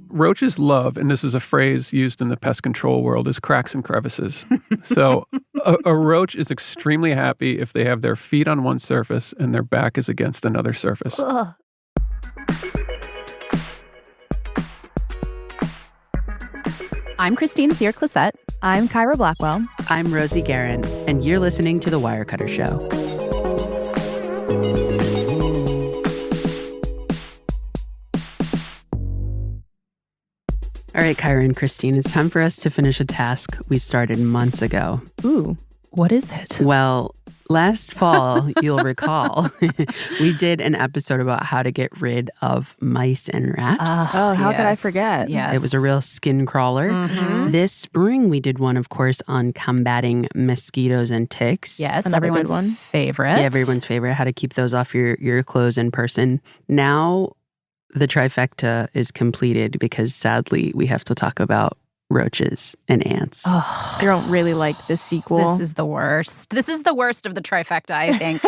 Roaches love, and this is a phrase used in the pest control world, is cracks and crevices. So a roach is extremely happy if they have their feet on one surface and their back is against another surface. Ugh. I'm Christine Sear-Clisette. I'm Kyra Blackwell. I'm Rosie Guerin, and you're listening to The Wirecutter Show. All right, Kyra and Christine, it's time for us to finish a task we started months ago. Ooh, what is it? Well, last fall, you'll recall, we did an episode about how to get rid of mice and rats. How could I forget? Yes. It was a real skin crawler. Mm-hmm. This spring, we did one, of course, on combating mosquitoes and ticks. Yes, Another good everyone's one. favorite. Yeah, everyone's favorite, how to keep those off your clothes in person. Now, the trifecta is completed because sadly we have to talk about roaches and ants. Oh, I don't really like this sequel. this is the worst. This is the worst of the trifecta, I think.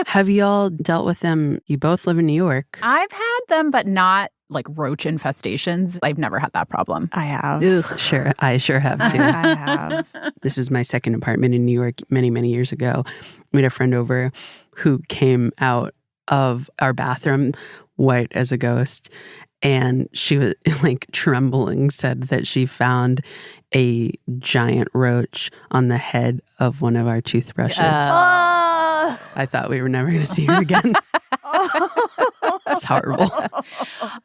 Have y'all dealt with them? You both live in New York. I've had them, but not like roach infestations. I've never had that problem. I have. Ugh. Sure, I sure have too. I have. This is my second apartment in New York many, many years ago. We had a friend over who came out of our bathroom white as a ghost. And she was like trembling, said that she found a giant roach on the head of one of our toothbrushes. I thought we were never going to see her again. It's horrible.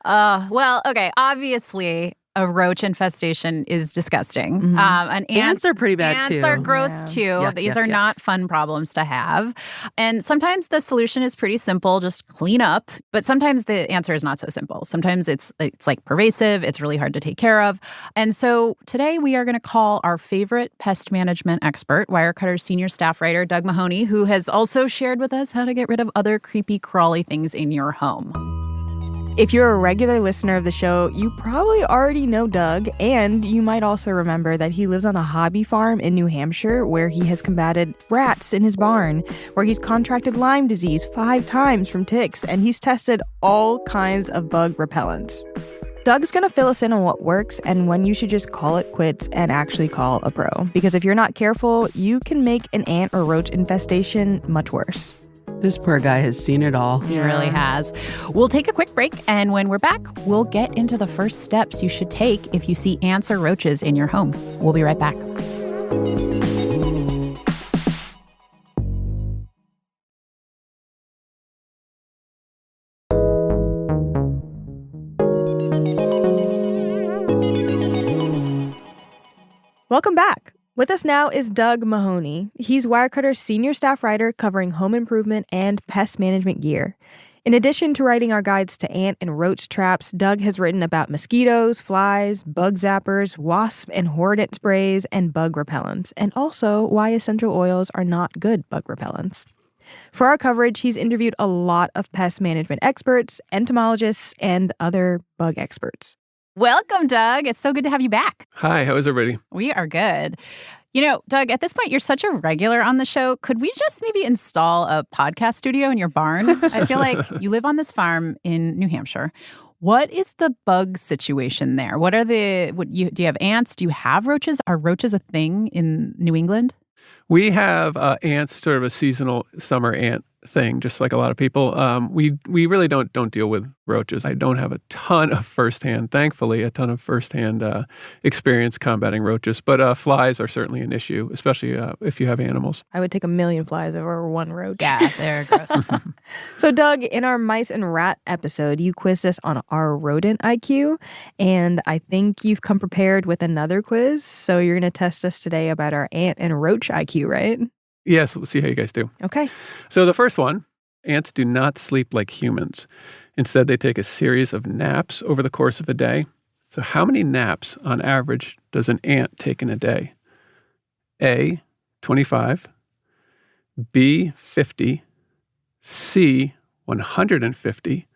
Well, okay. Obviously, a roach infestation is disgusting. Mhm. Ants are pretty bad too. Ants are gross Yeah. too. Yuck, These yuck, are yuck. not fun problems to have. And sometimes the solution is pretty simple, just clean up. But sometimes the answer is not so simple. Sometimes it's like pervasive. It's really hard to take care of. And so today we are going to call our favorite pest management expert, Wirecutter's senior staff writer, Doug Mahoney, who has also shared with us how to get rid of other creepy, crawly things in your home. If you're a regular listener of the show, you probably already know Doug, and you might also remember that he lives on a hobby farm in New Hampshire where he has combated rats in his barn, where he's contracted Lyme disease 5 times from ticks, and he's tested all kinds of bug repellents. Doug's going to fill us in on what works and when you should just call it quits and actually call a pro. Because if you're not careful, you can make an ant or roach infestation much worse. This poor guy has seen it all. He really has. We'll take a quick break, and when we're back, we'll get into the first steps you should take if you see ants or roaches in your home. We'll be right back. Welcome back. With us now is Doug Mahoney. He's Wirecutter's senior staff writer covering home improvement and pest management gear. In addition to writing our guides to ant and roach traps, Doug has written about mosquitoes, flies, bug zappers, wasp and hornet sprays, and bug repellents, and also why essential oils are not good bug repellents. For our coverage, he's interviewed a lot of pest management experts, entomologists, and other bug experts. Welcome, Doug. It's so good to have you back. Hi, how is everybody? We are good. You know, Doug, at this point, you're such a regular on the show. Could we just maybe install a podcast studio in your barn? I feel like you live on this farm in New Hampshire. What is the bug situation there? Do you have ants? Do you have roaches? Are roaches a thing in New England? We have ants, sort of a seasonal summer ant thing, just like a lot of people. We really don't deal with roaches. I don't have a ton of firsthand experience combating roaches, but flies are certainly an issue, especially if you have animals. I would take 1,000,000 flies over one roach. Yeah, they're gross. So, Doug, in our mice and rat episode, you quizzed us on our rodent IQ, and I think you've come prepared with another quiz. So you're going to test us today about our ant and roach IQ, right? Yes, we'll see how you guys do. Okay. So the first one, ants do not sleep like humans. Instead, they take a series of naps over the course of a day. So how many naps on average does an ant take in a day? A, 25, B, 50, C, 150,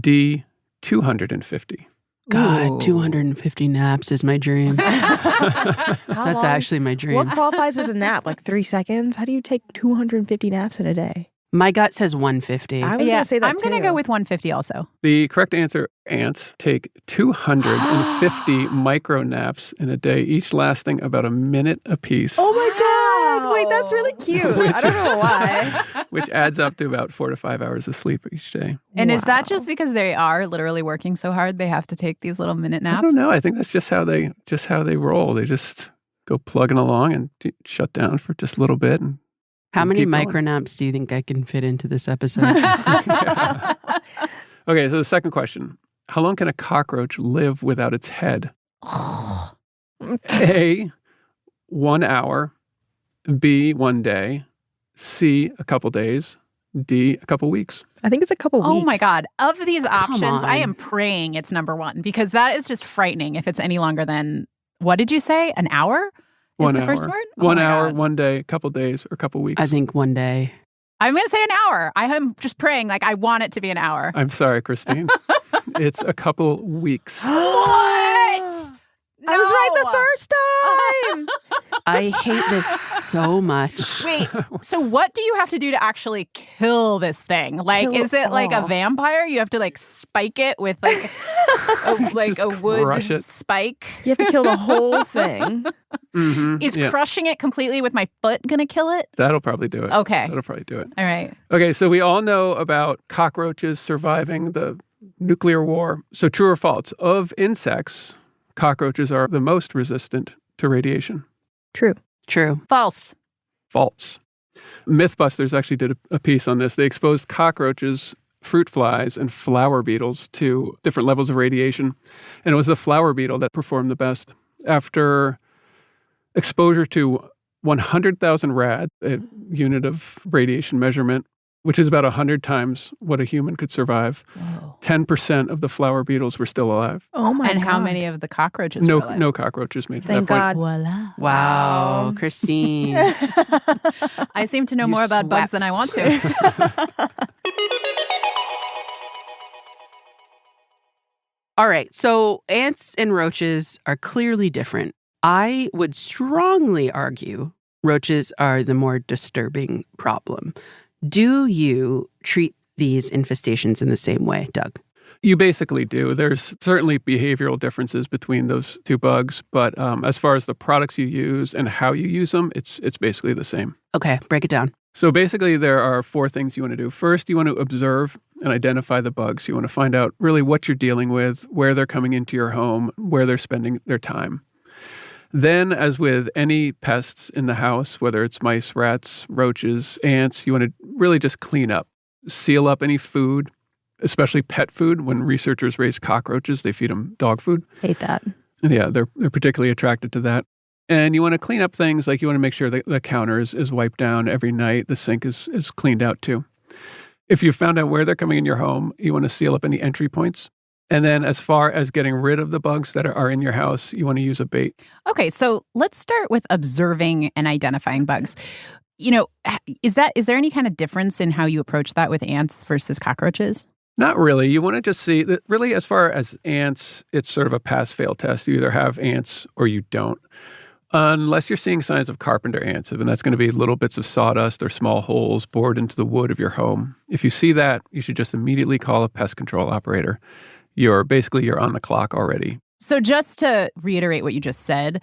D, 250. God, Ooh. 250 naps is my dream. That's long? actually my dream. What qualifies as a nap? Like 3 seconds? How do you take 250 naps in a day? My gut says 150. I was going to say that I'm going to go with 150 also. The correct answer, ants take 250 micro naps in a day, each lasting about a minute apiece. Oh my God. Wait, that's really cute. I don't know why. Which adds up to about 4 to 5 hours of sleep each day. And is that just because they are literally working so hard they have to take these little minute naps? I don't know. I think that's just how they roll. They just go plugging along and shut down for just a little bit. And How many keep going. micro naps do you think I can fit into this episode? Okay, so the second question. How long can a cockroach live without its head? A, 1 hour. B, 1 day. C, a couple days. D, a couple weeks. I think it's a couple weeks. Oh my God. Of these Come options, I on. am praying it's number one because that is just frightening if it's any longer than, what did you say? An hour? Is 1 the hour. first word? Oh 1 my hour, God. 1 day, a couple days, or a couple weeks. I think 1 day. I'm going to say an hour. I am just praying I want it to be an hour. I'm sorry, Christine. It's a couple weeks. What? I was right the first time. I hate this so much. Wait, so what do you have to do to actually kill this thing? Like, Kill is it like a all. vampire? You have to like spike it with like Just a wood crush it. spike? You have to kill the whole thing. Mm-hmm. Is Yeah. crushing it completely with my foot going to kill it? That'll probably do it. Okay. That'll probably do it. All right. Okay, so we all know about cockroaches surviving the nuclear war. So true or false? Of insects, cockroaches are the most resistant to radiation. True. True. False. False. Mythbusters actually did a piece on this. They exposed cockroaches, fruit flies, and flower beetles to different levels of radiation. And it was the flower beetle that performed the best. After exposure to 100,000 rad, a unit of radiation measurement, which is about 100 times what a human could survive, Whoa. 10% of the flower beetles were still alive. Oh my And God. how many of the cockroaches No, were alive? no cockroaches made it to Thank that point. God. Voila. Wow, Christine. I seem to know You more about bugs than I want to. All right, so ants and roaches are clearly different. I would strongly argue roaches are the more disturbing problem. Do you treat these infestations in the same way, Doug? You basically do. There's certainly behavioral differences between those two bugs, but as far as the products you use and how you use them, it's basically the same. Okay, break it down. So basically, there are 4 things you want to do. First, you want to observe and identify the bugs. You want to find out really what you're dealing with, where they're coming into your home, where they're spending their time. Then, as with any pests in the house, whether it's mice, rats, roaches, ants, you want to really just clean up. Seal up any food, especially pet food. When researchers raise cockroaches, they feed them dog food. Hate that. And yeah, they're particularly attracted to that. And you want to clean up things like you want to make sure that the counter is wiped down every night. The sink is cleaned out too. If you found out where they're coming in your home, you want to seal up any entry points. And then as far as getting rid of the bugs that are in your house, you want to use a bait. Okay, so let's start with observing and identifying bugs. You know, is there any kind of difference in how you approach that with ants versus cockroaches? Not really. You want to just see that really as far as ants, it's sort of a pass-fail test. You either have ants or you don't. Unless you're seeing signs of carpenter ants, and that's going to be little bits of sawdust or small holes bored into the wood of your home. If you see that, you should just immediately call a pest control operator. You're on the clock already. So just to reiterate what you just said,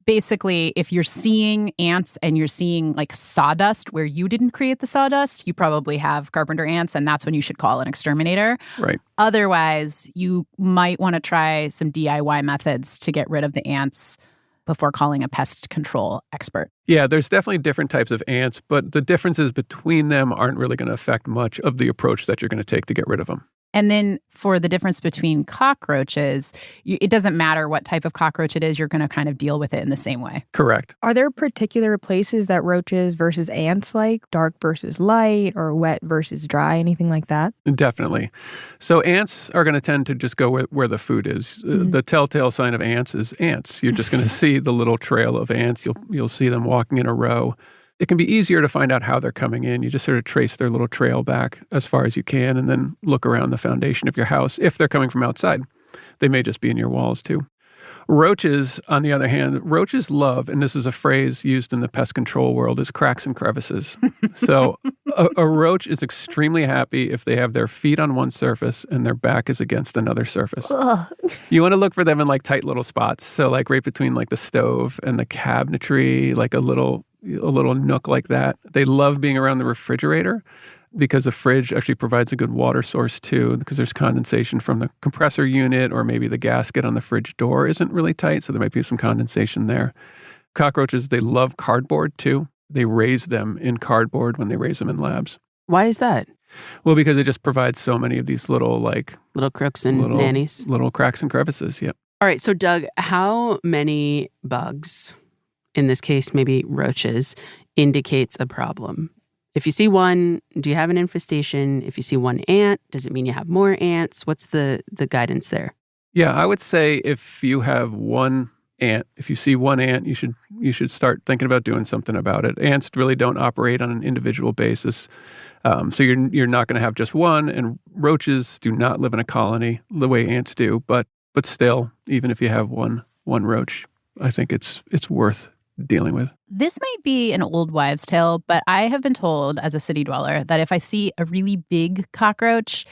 basically, if you're seeing ants and you're seeing like sawdust where you didn't create the sawdust, you probably have carpenter ants, and that's when you should call an exterminator. Right. Otherwise, you might want to try some DIY methods to get rid of the ants before calling a pest control expert. Yeah, there's definitely different types of ants, but the differences between them aren't really going to affect much of the approach that you're going to take to get rid of them. And then for the difference between cockroaches, it doesn't matter what type of cockroach it is, you're going to kind of deal with it in the same way. Correct. Are there particular places that roaches versus ants like? Dark versus light or wet versus dry? Anything like that? Definitely. So ants are going to tend to just go where the food is. Mm-hmm. The telltale sign of ants is ants. You're just going to see the little trail of ants. You'll see them walking in a row. It can be easier to find out how they're coming in. You just sort of trace their little trail back as far as you can and then look around the foundation of your house. If they're coming from outside, they may just be in your walls too. Roaches, on the other hand, roaches love, and this is a phrase used in the pest control world, is cracks and crevices. So a roach is extremely happy if they have their feet on one surface and their back is against another surface. You want to look for them in like tight little spots. So like right between like the stove and the cabinetry, like a little nook like that. They love being around the refrigerator, because the fridge actually provides a good water source too, because there's condensation from the compressor unit, or maybe the gasket on the fridge door isn't really tight, so there might be some condensation there. Cockroaches, they love cardboard too. They raise them in cardboard when they raise them in labs. Why is that? Well, because it just provides so many of these little crooks and nannies. Little cracks and crevices, yeah. All right, so Doug, how many bugs, in this case maybe roaches, indicates a problem? If you see one, do you have an infestation? If you see one ant, does it mean you have more ants? What's the guidance there? Yeah, I would say if you have one ant, if you see one ant, you should start thinking about doing something about it. Ants really don't operate on an individual basis. So you're not going to have just one, and roaches do not live in a colony the way ants do. But still, even if you have one roach, I think it's worth dealing with. This might be an old wives' tale, but I have been told as a city dweller that if I see a really big cockroach,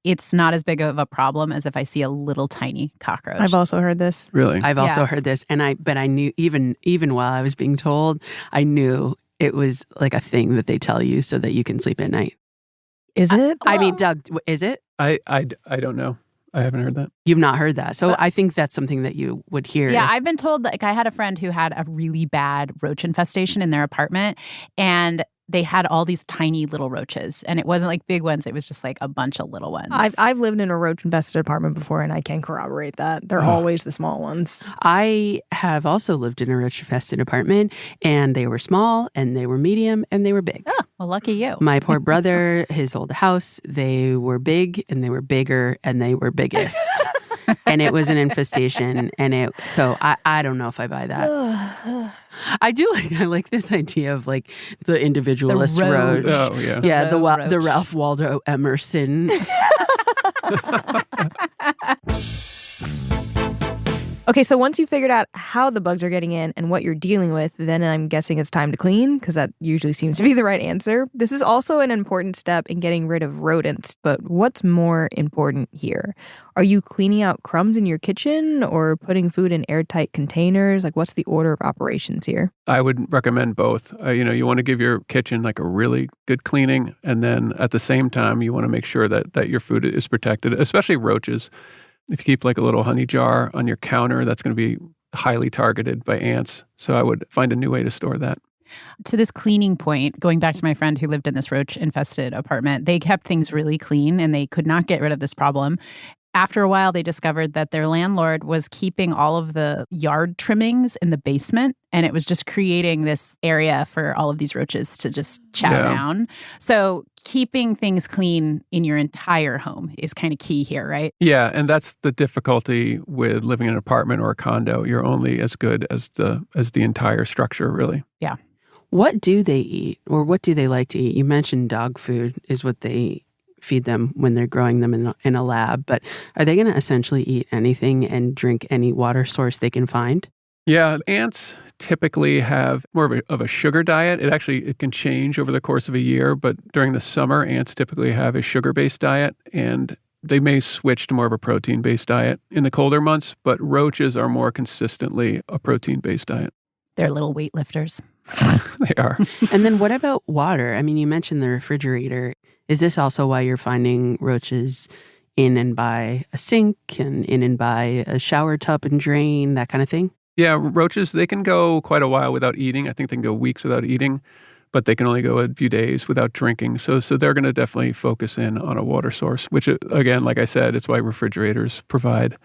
it's not as big of a problem as if I see a little tiny cockroach. I've also heard this. Really? I've also heard this, but I knew even while I was being told, I knew it was like a thing that they tell you so that you can sleep at night. Is it? I mean, Doug, is it? I don't know. I haven't heard that. You've not heard that. So I think that's something that you would hear. Yeah, I've been told, like, I had a friend who had a really bad roach infestation in their apartment, and they had all these tiny little roaches, and it wasn't like big ones. It was just like a bunch of little ones. I've lived in a roach-infested apartment before, and I can corroborate that. They're always the small ones. I have also lived in a roach-infested apartment, and they were small, and they were medium, and they were big. Oh, well, lucky you. My poor brother, his old house, they were big, and they were bigger, and they were biggest. And it was an infestation, so I don't know if I buy that. I like this idea of like the individualist roach. Oh yeah. Yeah, the Ralph Waldo Emerson. Okay, so once you figured out how the bugs are getting in and what you're dealing with, then I'm guessing it's time to clean, because that usually seems to be the right answer. This is also an important step in getting rid of rodents, but what's more important here? Are you cleaning out crumbs in your kitchen or putting food in airtight containers? Like, what's the order of operations here? I would recommend both. You want to give your kitchen like a really good cleaning, and then at the same time, you want to make sure that your food is protected, especially roaches. If you keep like a little honey jar on your counter, that's going to be highly targeted by ants. So I would find a new way to store that. To this cleaning point, going back to my friend who lived in this roach-infested apartment, they kept things really clean and they could not get rid of this problem. After a while, they discovered that their landlord was keeping all of the yard trimmings in the basement, and it was just creating this area for all of these roaches to just chow down. So keeping things clean in your entire home is kind of key here, right? Yeah, and that's the difficulty with living in an apartment or a condo. You're only as good as the entire structure, really. Yeah. What do they eat, or what do they like to eat? You mentioned dog food is what they feed them when they're growing them in a lab, but are they going to essentially eat anything and drink any water source they can find? Yeah, ants typically have more of a sugar diet. It can change over the course of a year, but during the summer, ants typically have a sugar-based diet, and they may switch to more of a protein-based diet in the colder months, but roaches are more consistently a protein-based diet. They're little weightlifters. They are. And then what about water? I mean, you mentioned the refrigerator. Is this also why you're finding roaches in and by a sink and in and by a shower tub and drain, that kind of thing? Yeah, roaches, they can go quite a while without eating. I think they can go weeks without eating, but they can only go a few days without drinking. So they're going to definitely focus in on a water source, which, again, like I said, it's why refrigerators provide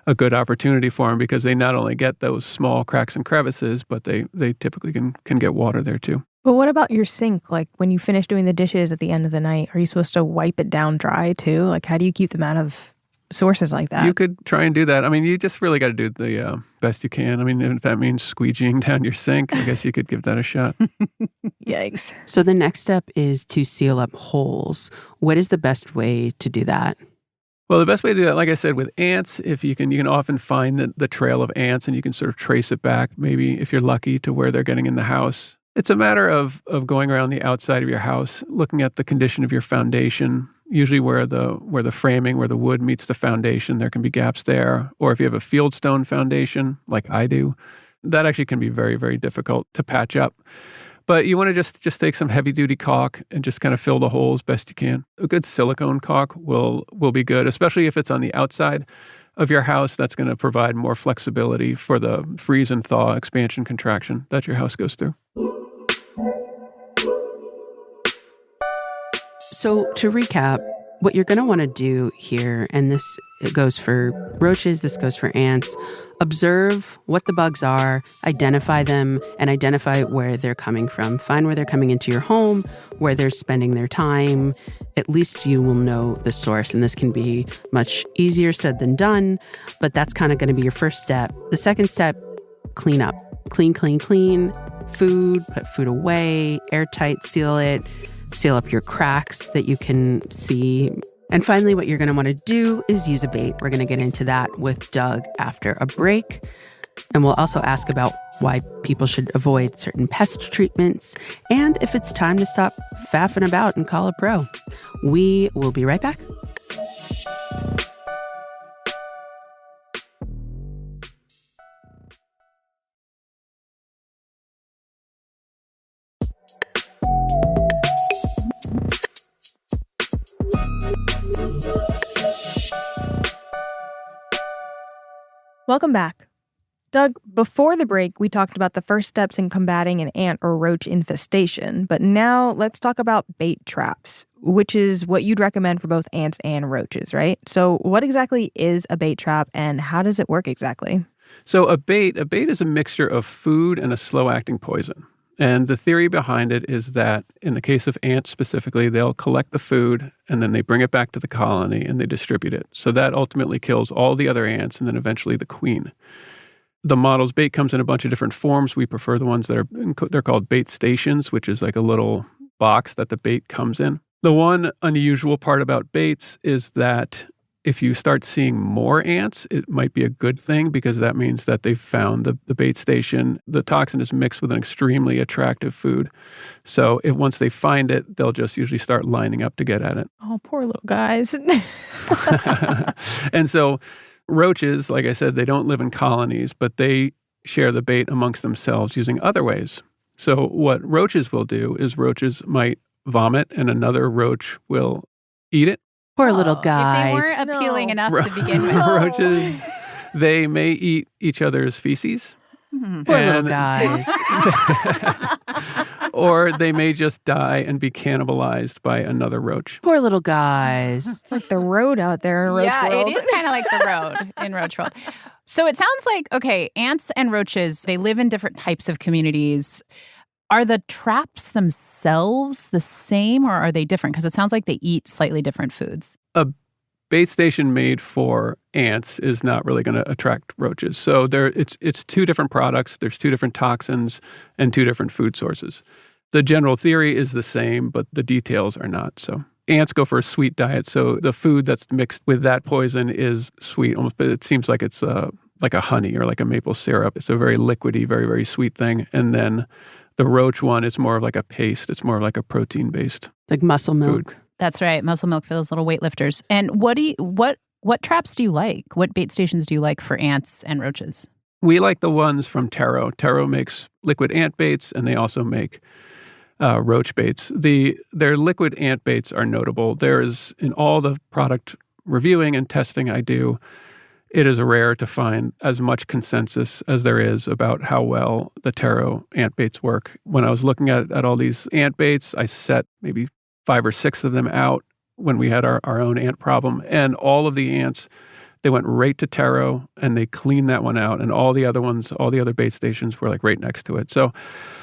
a good opportunity for them, because they not only get those small cracks and crevices, but they typically can get water there too. But what about your sink? Like, when you finish doing the dishes at the end of the night, are you supposed to wipe it down dry too? Like, how do you keep them out of sources like that? You could try and do that. I mean, you just really got to do the best you can. I mean, if that means squeegeeing down your sink, I guess you could give that a shot. Yikes. So the next step is to seal up holes. What is the best way to do that? Well, the best way to do that, like I said, with ants, if you can often find the trail of ants and you can sort of trace it back, maybe if you're lucky, to where they're getting in the house. It's a matter of going around the outside of your house, looking at the condition of your foundation, usually where the framing, where the wood meets the foundation, there can be gaps there. Or if you have a fieldstone foundation, like I do, that actually can be very, very difficult to patch up. But you want to just take some heavy-duty caulk and just kind of fill the holes best you can. A good silicone caulk will be good, especially if it's on the outside of your house. That's going to provide more flexibility for the freeze and thaw, expansion, contraction that your house goes through. So to recap, what you're going to want to do here, and it goes for roaches, this goes for ants, observe what the bugs are, identify them, and identify where they're coming from. Find where they're coming into your home, where they're spending their time. At least you will know the source, and this can be much easier said than done, but that's kind of going to be your first step. The second step, clean up. Clean, clean, clean. Food, put food away, airtight, seal it. Seal up your cracks that you can see. And finally, what you're going to want to do is use a bait. We're going to get into that with Doug after a break. And we'll also ask about why people should avoid certain pest treatments and if it's time to stop faffing about and call a pro. We will be right back. Welcome back. Doug, before the break, we talked about the first steps in combating an ant or roach infestation, but now let's talk about bait traps, which is what you'd recommend for both ants and roaches, right? So what exactly is a bait trap and how does it work exactly? So a bait is a mixture of food and a slow-acting poison. And the theory behind it is that in the case of ants specifically, they'll collect the food and then they bring it back to the colony and they distribute it. So that ultimately kills all the other ants and then eventually the queen. The model's bait comes in a bunch of different forms. We prefer the ones they're called bait stations, which is like a little box that the bait comes in. The one unusual part about baits is that if you start seeing more ants, it might be a good thing because that means that they've found the bait station. The toxin is mixed with an extremely attractive food. So once they find it, they'll just usually start lining up to get at it. Oh, poor little guys. And so roaches, like I said, they don't live in colonies, but they share the bait amongst themselves using other ways. So what roaches will do is roaches might vomit and another roach will eat it. Poor little guys. If they weren't appealing enough to begin with. Roaches, they may eat each other's feces. Poor little guys. Or they may just die and be cannibalized by another roach. Poor little guys. It's like the road out there in Roach World. Yeah, it is kind of like the road in Roach World. So it sounds like, okay, ants and roaches, they live in different types of communities. Are the traps themselves the same or are they different? Because it sounds like they eat slightly different foods. A bait station made for ants is not really going to attract roaches. So it's two different products. There's two different toxins and two different food sources. The general theory is the same, but the details are not. So ants go for a sweet diet. So the food that's mixed with that poison is sweet, almost, but it seems like it's like a honey or like a maple syrup. It's a very liquidy, very, very sweet thing. And then the roach one is more of like a paste. It's more of like a protein-based like muscle milk. food. That's right, muscle milk for those little weightlifters. And what traps do you like? What bait stations do you like for ants and roaches? We like the ones from Taro. Taro makes liquid ant baits, and they also make roach baits. Their liquid ant baits are notable. There's, in all the product reviewing and testing I do, it is rare to find as much consensus as there is about how well the Taro ant baits work. When I was looking at all these ant baits, I set maybe 5 or 6 of them out when we had our own ant problem. And all of the ants, they went right to Taro and they cleaned that one out. And all the other ones, all the other bait stations were like right next to it. So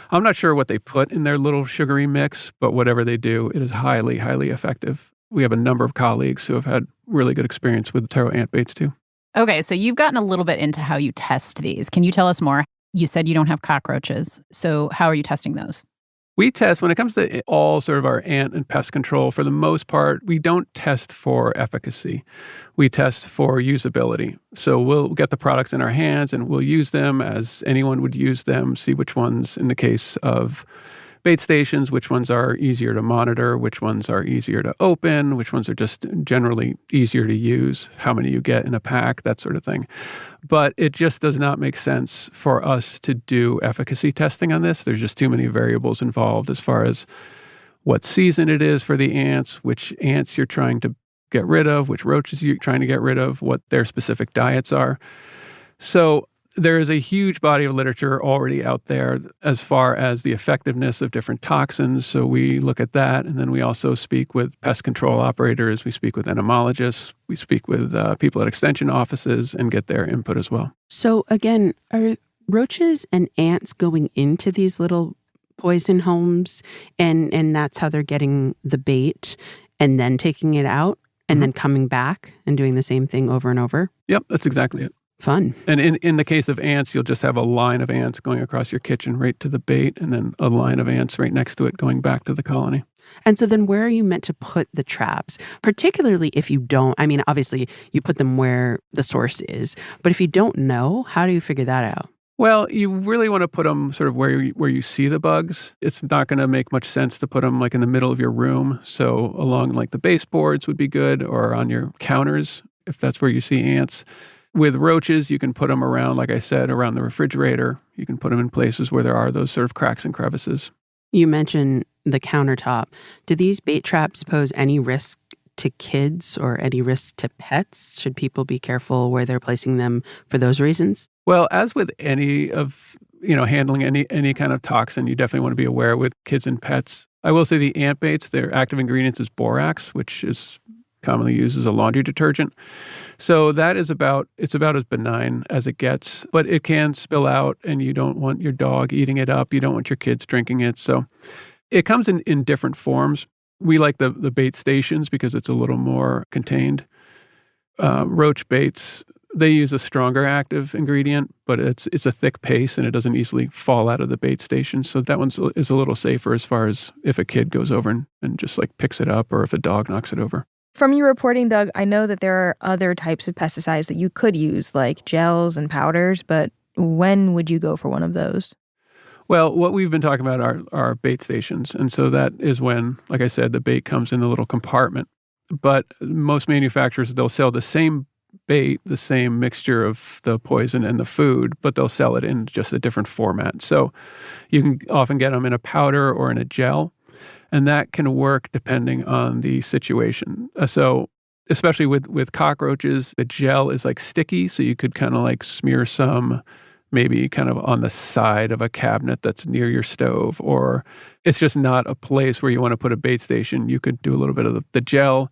I'm not sure what they put in their little sugary mix, but whatever they do, it is highly, highly effective. We have a number of colleagues who have had really good experience with Taro ant baits too. Okay, so you've gotten a little bit into how you test these. Can you tell us more? You said you don't have cockroaches. So how are you testing those? We test, when it comes to all sort of our ant and pest control, for the most part, we don't test for efficacy. We test for usability. So we'll get the products in our hands and we'll use them as anyone would use them, see which ones, in the case of bait stations, which ones are easier to monitor, which ones are easier to open, which ones are just generally easier to use, how many you get in a pack, that sort of thing. But it just does not make sense for us to do efficacy testing on this. There's just too many variables involved as far as what season it is for the ants, which ants you're trying to get rid of, which roaches you're trying to get rid of, what their specific diets are. So there is a huge body of literature already out there as far as the effectiveness of different toxins. So we look at that. And then we also speak with pest control operators. We speak with entomologists. We speak with people at extension offices and get their input as well. So again, are roaches and ants going into these little poison homes and that's how they're getting the bait and then taking it out and then coming back and doing the same thing over and over? Yep, that's exactly it. Fun. And in the case of ants, you'll just have a line of ants going across your kitchen right to the bait and then a line of ants right next to it going back to the colony. And so then where are you meant to put the traps? Particularly if you don't, I mean, obviously you put them where the source is, but if you don't know, how do you figure that out? Well, you really want to put them sort of where you see the bugs. It's not going to make much sense to put them like in the middle of your room. So along like the baseboards would be good, or on your counters if that's where you see ants. With roaches, you can put them around, like I said, around the refrigerator. You can put them in places where there are those sort of cracks and crevices. You mentioned the countertop. Do these bait traps pose any risk to kids or any risk to pets? Should people be careful where they're placing them for those reasons? Well, as with any of, handling any kind of toxin, you definitely want to be aware with kids and pets. I will say the ant baits, their active ingredients is borax, which is commonly used as a laundry detergent. So that is about as benign as it gets, but it can spill out and you don't want your dog eating it up. You don't want your kids drinking it. So it comes in different forms. We like the bait stations because it's a little more contained. Roach baits, they use a stronger active ingredient, but it's a thick paste and it doesn't easily fall out of the bait station. So that one is a little safer as far as if a kid goes over and just like picks it up or if a dog knocks it over. From your reporting, Doug, I know that there are other types of pesticides that you could use, like gels and powders, but when would you go for one of those? Well, what we've been talking about are bait stations. And so that is when, like I said, the bait comes in a little compartment. But most manufacturers, they'll sell the same bait, the same mixture of the poison and the food, but they'll sell it in just a different format. So you can often get them in a powder or in a gel. And that can work depending on the situation. So especially with cockroaches, the gel is like sticky. So you could kind of like smear some maybe kind of on the side of a cabinet that's near your stove, or it's just not a place where you want to put a bait station. You could do a little bit of the gel.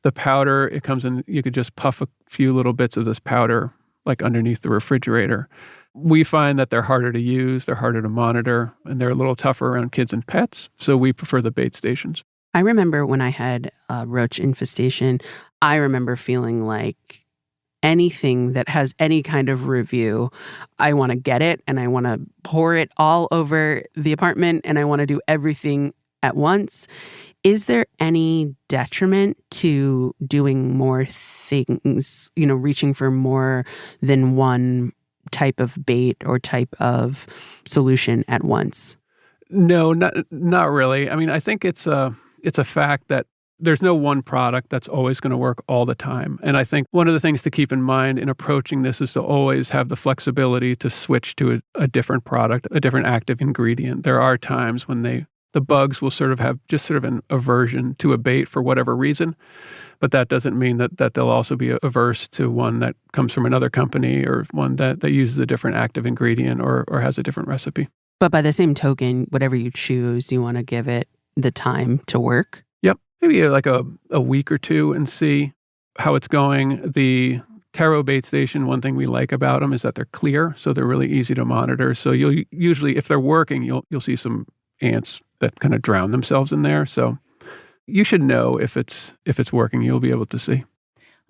The powder, it comes in, you could just puff a few little bits of this powder like underneath the refrigerator. We find that they're harder to use, they're harder to monitor, and they're a little tougher around kids and pets, so we prefer the bait stations. I remember when I had a roach infestation, I remember feeling like anything that has any kind of review, I want to get it, and I want to pour it all over the apartment, and I want to do everything at once. Is there any detriment to doing more things, reaching for more than one type of bait or type of solution at once? No, not really. I mean, I think it's a fact that there's no one product that's always going to work all the time. And I think one of the things to keep in mind in approaching this is to always have the flexibility to switch to a different product, a different active ingredient. There are times when the bugs will sort of have just sort of an aversion to a bait for whatever reason. But that doesn't mean that they'll also be averse to one that comes from another company or one that uses a different active ingredient or has a different recipe. But by the same token, whatever you choose, you want to give it the time to work? Yep. Maybe like a week or two and see how it's going. The taro bait station, one thing we like about them is that they're clear, so they're really easy to monitor. So you'll usually, if they're working, you'll see some ants that kind of drown themselves in there. So you should know if it's working. You'll be able to see.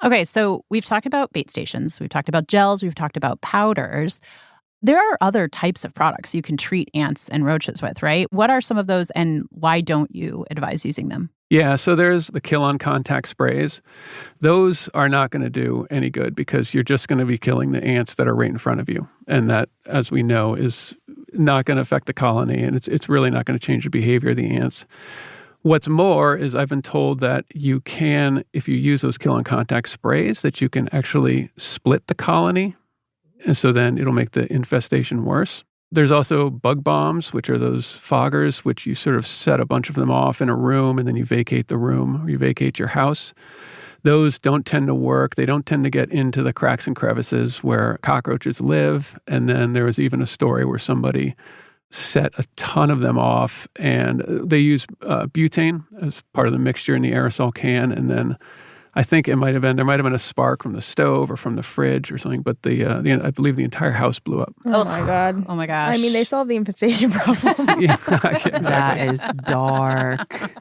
Okay, so we've talked about bait stations. We've talked about gels. We've talked about powders. There are other types of products you can treat ants and roaches with, right? What are some of those, and why don't you advise using them? Yeah, so there's the kill-on-contact sprays. Those are not going to do any good because you're just going to be killing the ants that are right in front of you. And that, as we know, is not going to affect the colony, and it's really not going to change the behavior of the ants. What's more is I've been told that you can, if you use those kill-on-contact sprays, that you can actually split the colony, and so then it'll make the infestation worse. There's also bug bombs, which are those foggers, which you sort of set a bunch of them off in a room, and then you vacate the room or you vacate your house. Those don't tend to work. They don't tend to get into the cracks and crevices where cockroaches live. And then there was even a story where somebody set a ton of them off, and they use butane as part of the mixture in the aerosol can. And then I think there might have been a spark from the stove or from the fridge or something, but I believe the entire house blew up. Oh my God. Oh my gosh. I mean, they solved the infestation problem. Yeah, exactly. That is dark.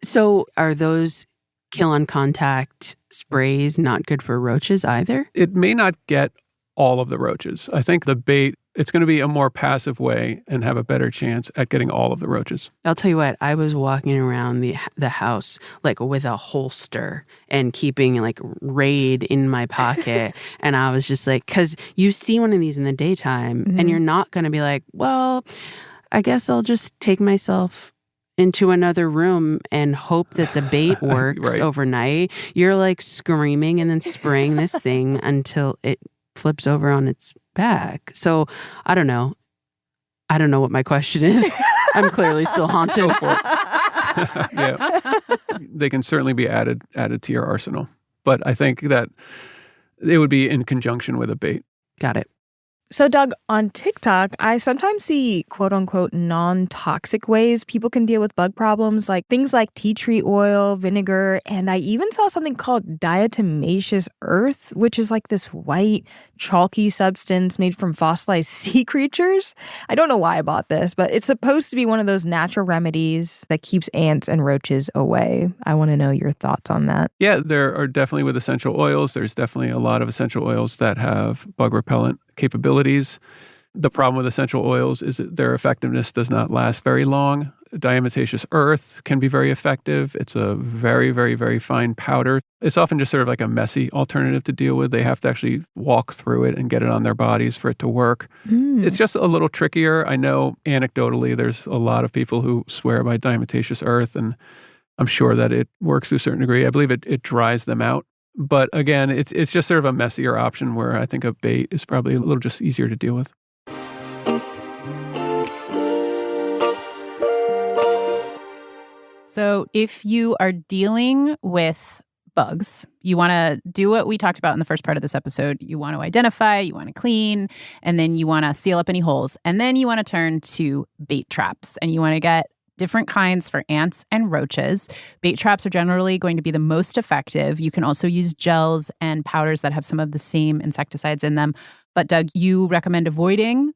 So are those kill-on-contact sprays not good for roaches either? It may not get all of the roaches. I think the bait, it's going to be a more passive way and have a better chance at getting all of the roaches. I'll tell you what, I was walking around the house like with a holster and keeping like Raid in my pocket. And I was just like, because you see one of these in the daytime and you're not going to be like, well, I guess I'll just take myself into another room and hope that the bait works Right. overnight. You're like screaming and then spraying this thing until it flips over on its back. So I don't know. I don't know what my question is. I'm clearly still haunted. Yeah, they can certainly be added to your arsenal, but I think that it would be in conjunction with a bait. Got it. So, Doug, on TikTok, I sometimes see quote-unquote non-toxic ways people can deal with bug problems, like things like tea tree oil, vinegar, and I even saw something called diatomaceous earth, which is like this white, chalky substance made from fossilized sea creatures. I don't know why I bought this, but it's supposed to be one of those natural remedies that keeps ants and roaches away. I want to know your thoughts on that. Yeah, there are definitely with essential oils. There's definitely a lot of essential oils that have bug repellent capabilities. The problem with essential oils is that their effectiveness does not last very long. Diatomaceous earth can be very effective. It's a very, very, very fine powder. It's often just sort of like a messy alternative to deal with. They have to actually walk through it and get it on their bodies for it to work. It's just a little trickier. I know anecdotally there's a lot of people who swear by diatomaceous earth, and I'm sure that it works to a certain degree. I believe it dries them out. But again, it's just sort of a messier option where I think a bait is probably a little just easier to deal with. So if you are dealing with bugs, you want to do what we talked about in the first part of this episode. You want to identify, you want to clean, and then you want to seal up any holes. And then you want to turn to bait traps, and you want to get different kinds for ants and roaches. Bait traps are generally going to be the most effective. You can also use gels and powders that have some of the same insecticides in them. But Doug, you recommend avoiding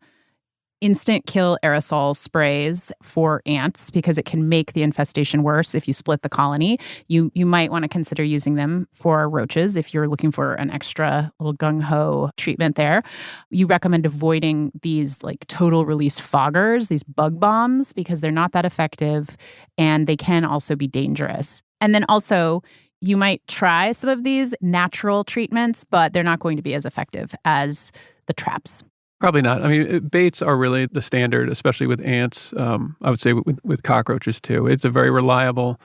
instant kill aerosol sprays for ants because it can make the infestation worse if you split the colony. You might want to consider using them for roaches if you're looking for an extra little gung-ho treatment there. You recommend avoiding these like total release foggers, these bug bombs, because they're not that effective and they can also be dangerous. And then also, you might try some of these natural treatments, but they're not going to be as effective as the traps. Probably not. I mean, baits are really the standard, especially with ants. I would say with cockroaches too. It's a very reliable,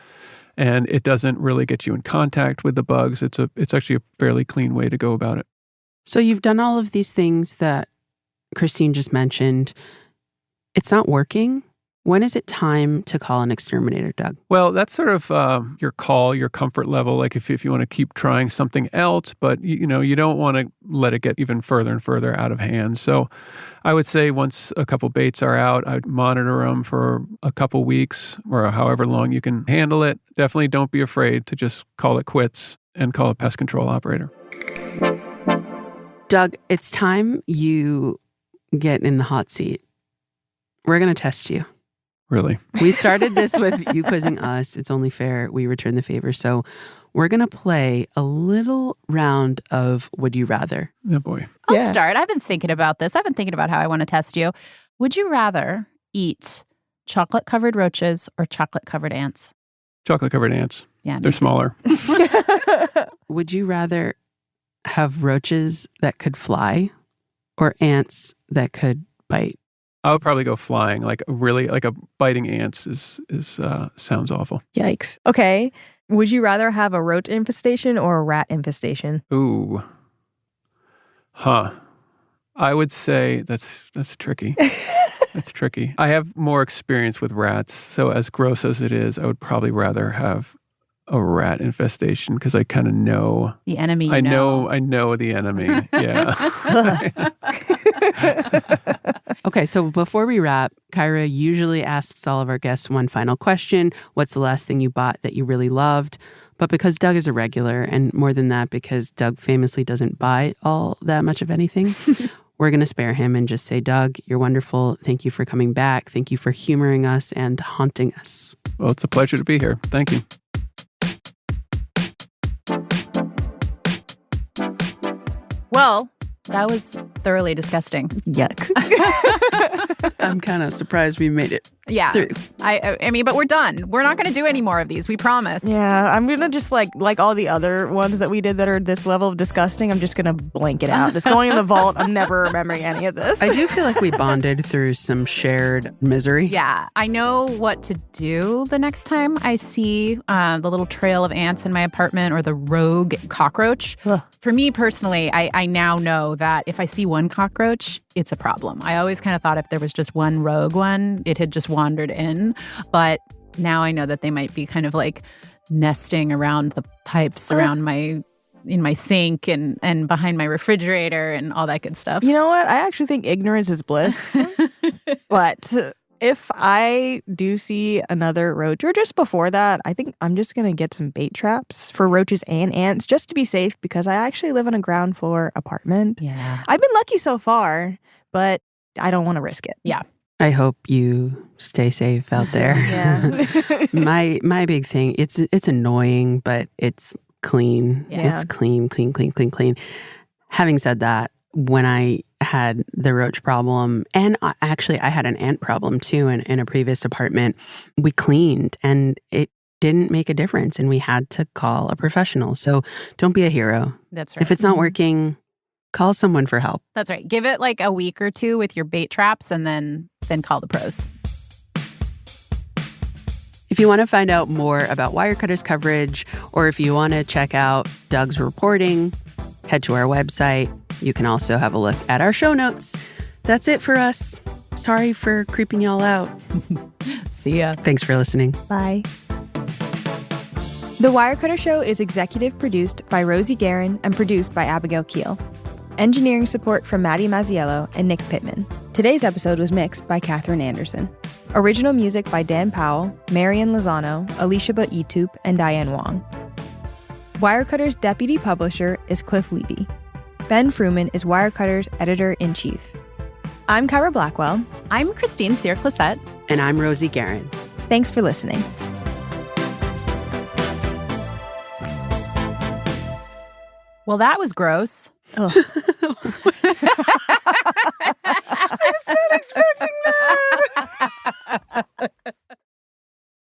and it doesn't really get you in contact with the bugs. It's actually a fairly clean way to go about it. So you've done all of these things that Christine just mentioned. It's not working. When is it time to call an exterminator, Doug? Well, that's sort of your call, your comfort level. Like if you want to keep trying something else, but you don't want to let it get even further and further out of hand. So I would say once a couple baits are out, I'd monitor them for a couple weeks or however long you can handle it. Definitely don't be afraid to just call it quits and call a pest control operator. Doug, it's time you get in the hot seat. We're going to test you. Really? We started this with you quizzing us. It's only fair we return the favor. So we're going to play a little round of Would You Rather. Oh, boy. I'll start. I've been thinking about this. I've been thinking about how I want to test you. Would you rather eat chocolate-covered roaches or chocolate-covered ants? Chocolate-covered ants. Yeah, They're smaller. Would you rather have roaches that could fly or ants that could bite? I would probably go flying. Like a biting ants sounds awful. Yikes. Okay. Would you rather have a roach infestation or a rat infestation? Ooh. Huh. I would say that's tricky. That's tricky. I have more experience with rats, so as gross as it is, I would probably rather have a rat infestation because I kind of know the enemy. I know the enemy. Yeah. Okay, so before we wrap, Kyra usually asks all of our guests one final question. What's the last thing you bought that you really loved? But because Doug is a regular, and more than that, because Doug famously doesn't buy all that much of anything, we're going to spare him and just say, Doug, you're wonderful. Thank you for coming back. Thank you for humoring us and haunting us. Well, it's a pleasure to be here. Thank you. Well, that was thoroughly disgusting. Yuck. I'm kind of surprised we made it Yeah. through. I mean, but we're done. We're not going to do any more of these. We promise. Yeah, I'm going to just like all the other ones that we did that are this level of disgusting, I'm just going to blank it out. Just going in the vault. I'm never remembering any of this. I do feel like we bonded through some shared misery. Yeah. I know what to do the next time I see the little trail of ants in my apartment or the rogue cockroach. Ugh. For me personally, I now know that if I see one cockroach, it's a problem. I always kind of thought if there was just one rogue one, it had just wandered in. But now I know that they might be kind of like nesting around the pipes around in my sink and behind my refrigerator and all that good stuff. You know what? I actually think ignorance is bliss. But if I do see another roach, or just before that, I think I'm just going to get some bait traps for roaches and ants just to be safe because I actually live in a ground floor apartment. Yeah. I've been lucky so far, but I don't want to risk it. Yeah. I hope you stay safe out there. Yeah. My big thing, it's annoying, but it's clean. Yeah. It's clean. Having said that, when I had the roach problem, and actually I had an ant problem too in a previous apartment, we cleaned and it didn't make a difference and we had to call a professional. So don't be a hero. That's right. If it's not working, call someone for help. That's right. Give it like a week or two with your bait traps and then call the pros. If you want to find out more about Wirecutter's coverage, or if you want to check out Doug's reporting, head to our website. You can also have a look at our show notes. That's it for us. Sorry for creeping y'all out. See ya. Thanks for listening. Bye. The Wirecutter Show is executive produced by Rosie Guerin and produced by Abigail Keel. Engineering support from Maddie Mazziello and Nick Pittman. Today's episode was mixed by Katherine Anderson. Original music by Dan Powell, Marian Lozano, Alicia Baitup, and Diane Wong. Wirecutter's deputy publisher is Cliff Levy. Ben Fruman is Wirecutter's editor-in-chief. I'm Kyra Blackwell. I'm Christine Cyr-Clisette. And I'm Rosie Guerin. Thanks for listening. Well, that was gross. Ugh.